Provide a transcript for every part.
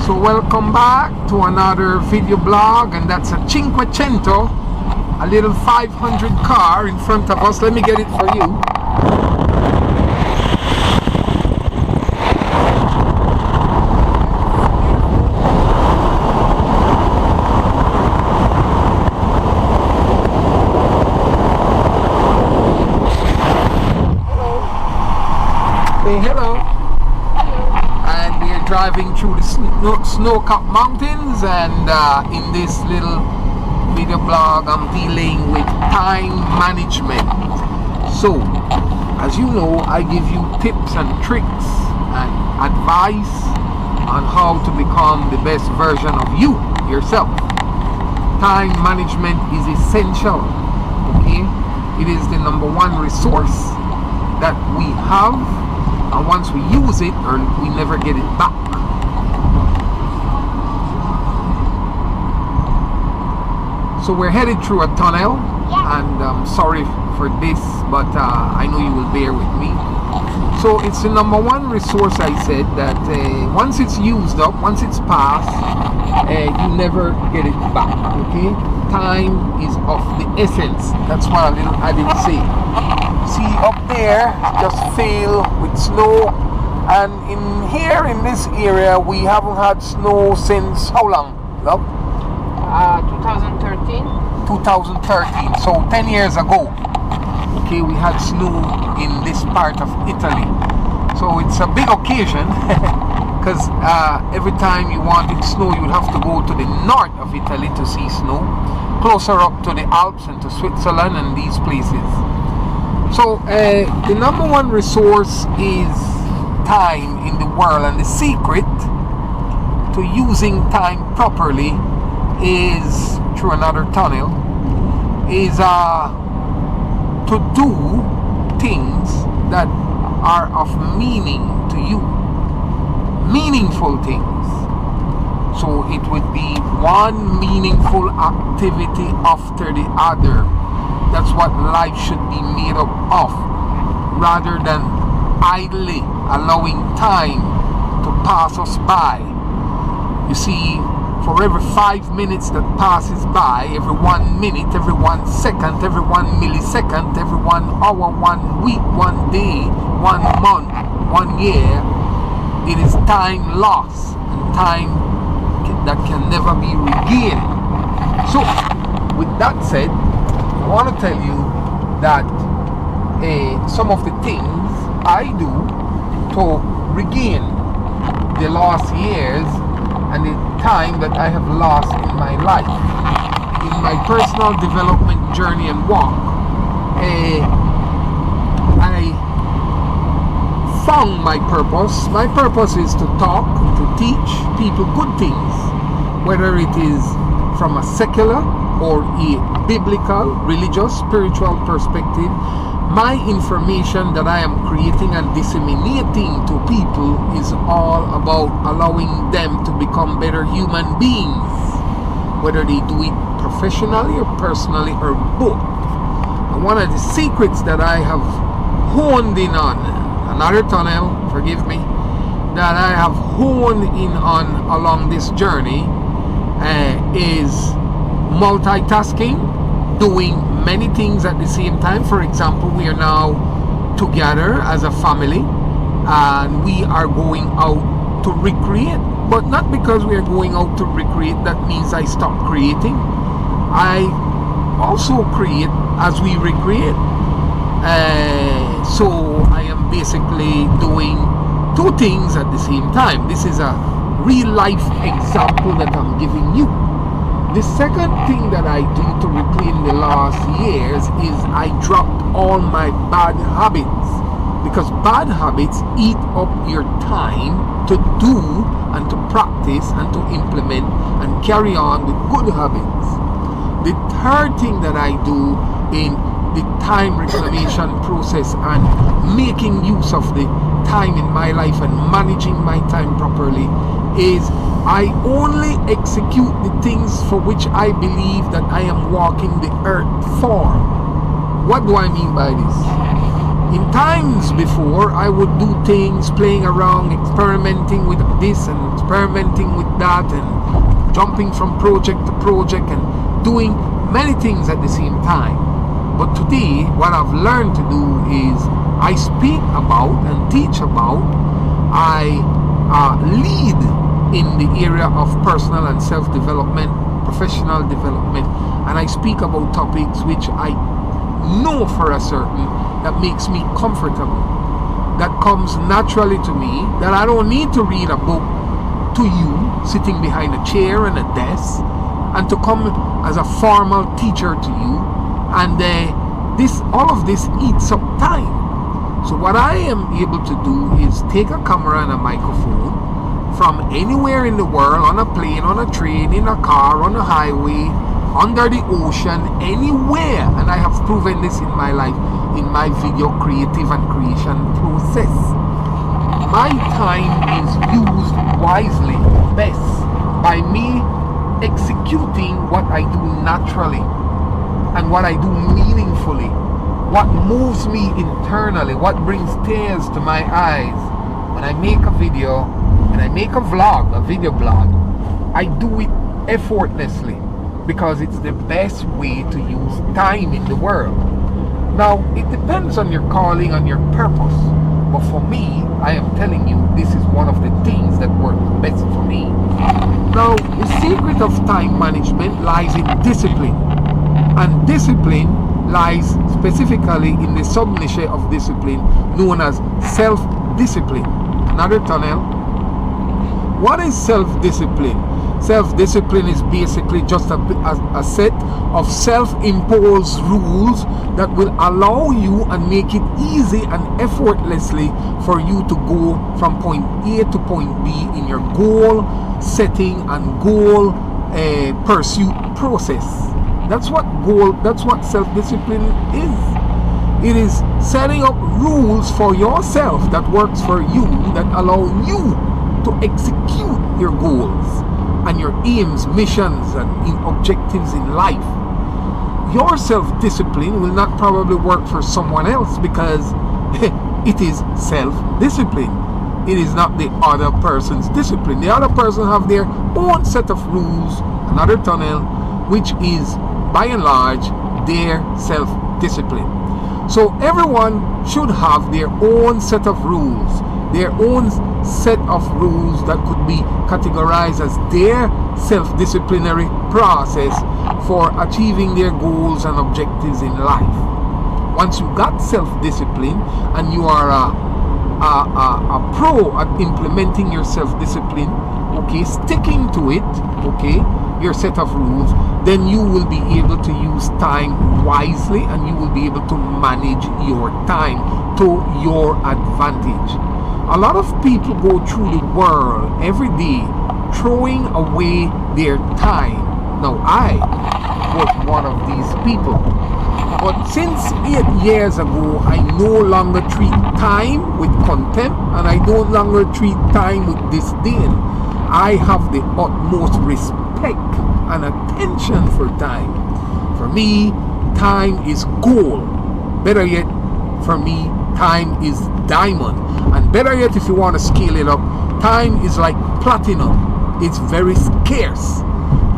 So welcome back to another video blog, and that's a Cinquecento, a little 500 car in front of us. Let me get it for you. Say hello. And we are driving through the snow-capped mountains, and in this little video blog I'm dealing with time management. So as you know, I give you tips and tricks and advice on how to become the best version of you yourself. Time management is essential, okay? It is the number one resource that we have, and once we use it, or we never get it back. So we're headed through a tunnel, and I'm sorry for this, but I know you will bear with me. So it's the number one resource, I said, that once it's used up, once it's passed, you never get it back, okay? Time is of the essence. That's what a little adage say. See up there, just filled with snow, and in here in this area we haven't had snow since how long, love? 2013. 2013, so 10 years ago. Okay, we had snow in this part of Italy, so it's a big occasion because every time you wanted snow you would have to go to the north of Italy to see snow, closer up to the Alps and to Switzerland and these places. So the number one resource is time in the world, and the secret to using time properly is through another tunnel is to do things that are of meaning to you, meaningful things. So it would be one meaningful activity after the other. That's what life should be made up of, rather than idly allowing time to pass us by. You see, for every 5 minutes that passes by, every 1 minute, every 1 second, every 1 millisecond, every 1 hour, 1 week, 1 day, 1 month, 1 year, it is time lost, and time that can never be regained. So with that said, I want to tell you that some of the things I do to regain the lost years and the time that I have lost in my life. In my personal development journey and walk, I found my purpose. My purpose is to talk, to teach people good things, whether it is from a secular or a biblical, religious, spiritual perspective. My information that I am creating and disseminating to people is all about allowing them to become better human beings, whether they do it professionally or personally or both. And one of the secrets that I have honed in on, another tunnel, forgive me, that I have honed in on along this journey is multitasking, doing many things at the same time. For example, we are now together as a family, and we are going out to recreate, but not because we are going out to recreate that means I stop creating. I also create as we recreate. So I am basically doing two things at the same time. This is a real life example that I'm giving you. The second thing that I do to reclaim the last years is I dropped all my bad habits, because bad habits eat up your time to do and to practice and to implement and carry on with good habits. The third thing that I do in the time reclamation process and making use of the time in my life and managing my time properly is I only execute the things for which I believe that I am walking the earth for. What do I mean by this? In times before, I would do things, playing around, experimenting with this and experimenting with that and jumping from project to project and doing many things at the same time. But today, what I've learned to do is I speak about and teach about, I lead in the area of personal and self-development, professional development, and I speak about topics which I know for a certain that makes me comfortable, that comes naturally to me, that I don't need to read a book to you sitting behind a chair and a desk and to come as a formal teacher to you, and all of this eats up time. So what I am able to do is take a camera and a microphone from anywhere in the world, on a plane, on a train, in a car, on a highway, under the ocean, anywhere, and I have proven this in my life, in my video creative and creation process. My time is used wisely, best, by me executing what I do naturally and what I do meaningfully, what moves me internally, what brings tears to my eyes. When I make a video, when I make a vlog, a video blog, I do it effortlessly because it's the best way to use time in the world. Now, it depends on your calling, on your purpose. But for me, I am telling you, this is one of the things that works best for me. Now, the secret of time management lies in discipline. And discipline lies specifically in the sub-niche of discipline known as self-discipline. Another tunnel. What is self-discipline? Self-discipline is basically just a set of self-imposed rules that will allow you and make it easy and effortlessly for you to go from point A to point B in your goal setting and goal pursuit process. That's what self-discipline is. It is setting up rules for yourself that works for you, that allow you to execute your goals and your aims, missions, and objectives in life. Your self-discipline will not probably work for someone else because it is self-discipline. It is not the other person's discipline. The other person have their own set of rules, another tunnel, which is by and large their self-discipline. So everyone should have their own set of rules, their own set of rules that could be categorized as their self-disciplinary process for achieving their goals and objectives in life. Once you got self-discipline and you are a pro at implementing your self-discipline, okay, sticking to it, okay, your set of rules, then you will be able to use time wisely and you will be able to manage your time to your advantage. A lot of people go through the world every day throwing away their time. Now, I was one of these people. But since 8 years ago, I no longer treat time with contempt and I no longer treat time with disdain. I have the utmost respect and attention for time. For me, time is gold. Better yet, for me, time is diamond. And better yet, if you want to scale it up, time is like platinum. It's very scarce.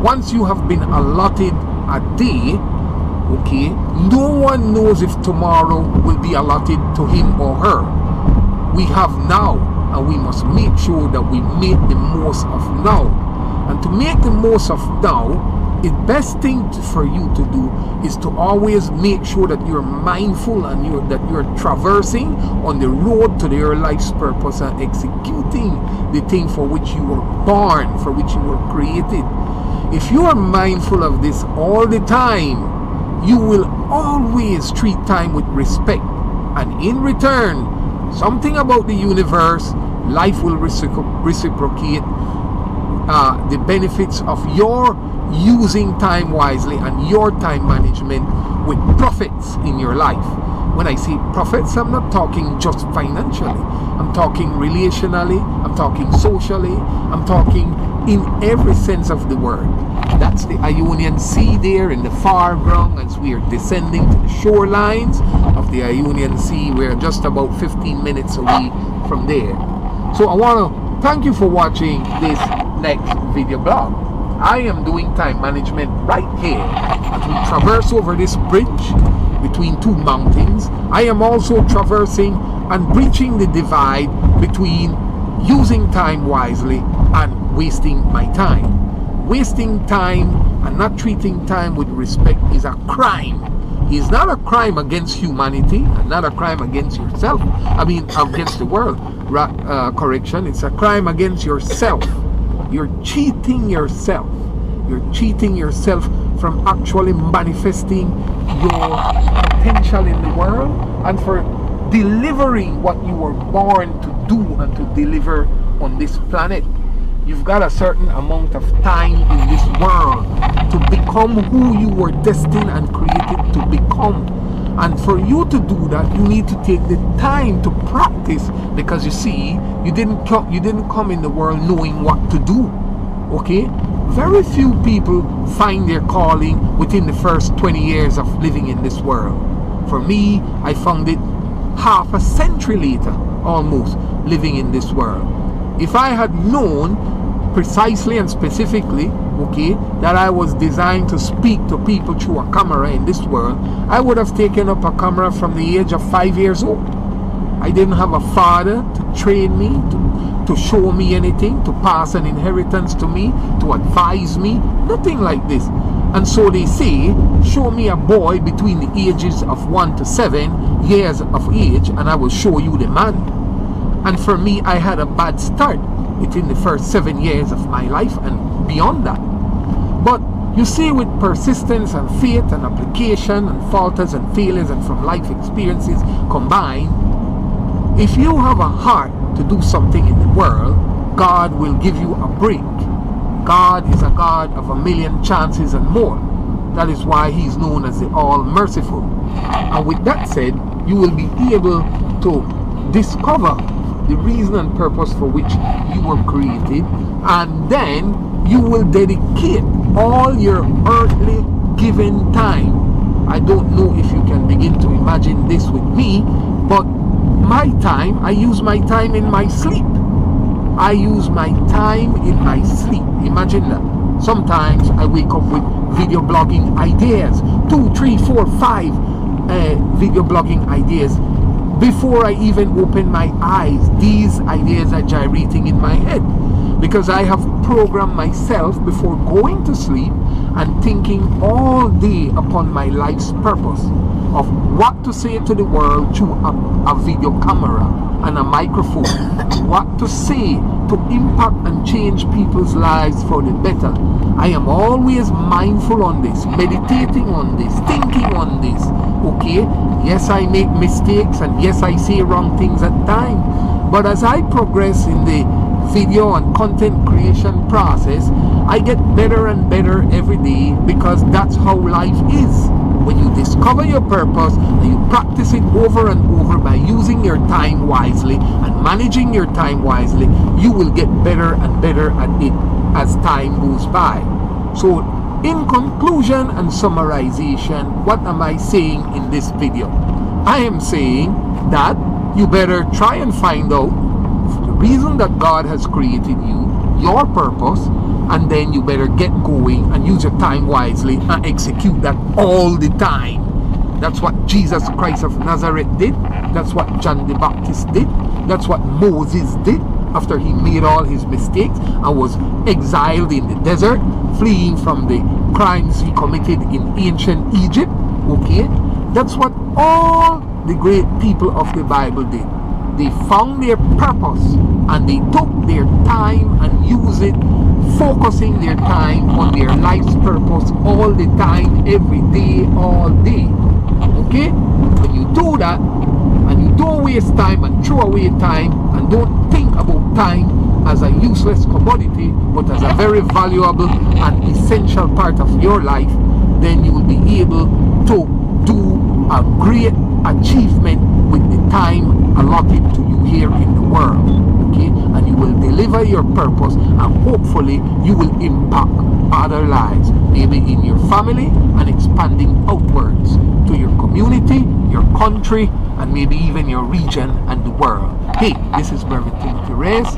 Once you have been allotted a day, okay, no one knows if tomorrow will be allotted to him or her. We have now, and we must make sure that we make the most of now. And to make the most of now, the best thing for you to do is to always make sure that you're mindful and that you're traversing on the road to your life's purpose and executing the thing for which you were born, for which you were created. If you are mindful of this all the time, you will always treat time with respect, and in return, something about the universe, life will reciprocate the benefits of your using time wisely and your time management with profits in your life. When I say profits, I'm not talking just financially. I'm talking relationally, I'm talking socially, I'm talking in every sense of the word. That's the Ionian Sea there in the foreground as we are descending to the shorelines of the Ionian Sea. We're just about 15 minutes away from there. So I want to thank you for watching this next video blog. I am doing time management right here as we traverse over this bridge between two mountains. I am also traversing and breaching the divide between using time wisely and wasting my time. Wasting time and not treating time with respect is a crime. It's not a crime against humanity and not a crime against yourself. Against the world. Correction, it's a crime against yourself. You're cheating yourself. You're cheating yourself from actually manifesting your potential in the world and for delivering what you were born to do and to deliver on this planet. You've got a certain amount of time in this world to become who you were destined and created to become. And for you to do that, you need to take the time to practice, because you see, you didn't come in the world knowing what to do. Okay? Very few people find their calling within the first 20 years of living in this world. For me, I found it half a century later, almost, living in this world. If I had known precisely and specifically, okay, that I was designed to speak to people through a camera in this world, I would have taken up a camera from the age of 5 years old. I didn't have a father to train me, to show me anything, to pass an inheritance to me, to advise me, nothing like this. And so they say, show me a boy between the ages of 1 to 7 years of age and I will show you the man. And for me, I had a bad start within the first 7 years of my life and beyond that. But you see, with persistence and faith and application and falters and failures and from life experiences combined, if you have a heart to do something in the world, God will give you a break. God is a God of a million chances and more. That is why He's known as the All-Merciful. And with that said, you will be able to discover the reason and purpose for which you were created, and then you will dedicate all your earthly given time. I don't know if you can begin to imagine this with me, but my time, I use my time in my sleep. I use my time in my sleep. Imagine that. Sometimes I wake up with video blogging ideas, 2, 3, 4, 5 video blogging ideas. Before I even open my eyes, these ideas are gyrating in my head, because I have programmed myself before going to sleep and thinking all day upon my life's purpose of what to say to the world through a video camera and a microphone, what to say to impact and change people's lives for the better. I am always mindful on this, meditating on this, thinking on this. Okay, yes, I make mistakes and yes, I say wrong things at times, but as I progress in the video and content creation process, I get better and better every day, because that's how life is. When you discover your purpose and you practice it over and over by using your time wisely and managing your time wisely, you will get better and better at it as time goes by. So in conclusion and summarization, what am I saying in this video? I am saying that you better try and find out the reason that God has created you, your purpose, and then you better get going and use your time wisely and execute that all the time. That's what Jesus Christ of Nazareth did. That's what John the Baptist did. That's what Moses did after he made all his mistakes and was exiled in the desert, fleeing from the crimes he committed in ancient Egypt. Okay, that's what all the great people of the Bible did. They found their purpose and they took their time and used it, focusing their time on their life's purpose all the time, every day, all day. Okay? When you do that and you don't waste time and throw away time and don't think about time as a useless commodity but as a very valuable and essential part of your life, then you will be able to do a great achievement with the time allotted to you here in the world. Okay? And you will deliver your purpose, and hopefully you will impact other lives, maybe in your family and expanding outwards to your community, your country, and maybe even your region and the world. Hey, this is Brother Timothy Reyes.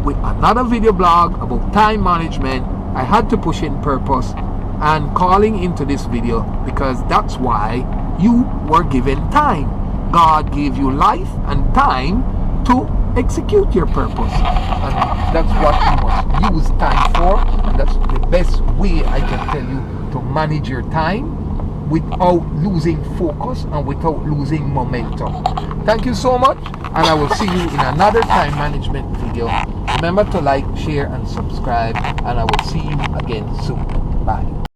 with another video blog about time management. I had to push in purpose and calling into this video because that's why you were given time. God gave you life and time to execute your purpose, and that's what you must use time for, and that's the best way I can tell you to manage your time without losing focus and without losing momentum. Thank you so much, and I will see you in another time management video. Remember to like, share and subscribe, and I will see you again soon. Bye.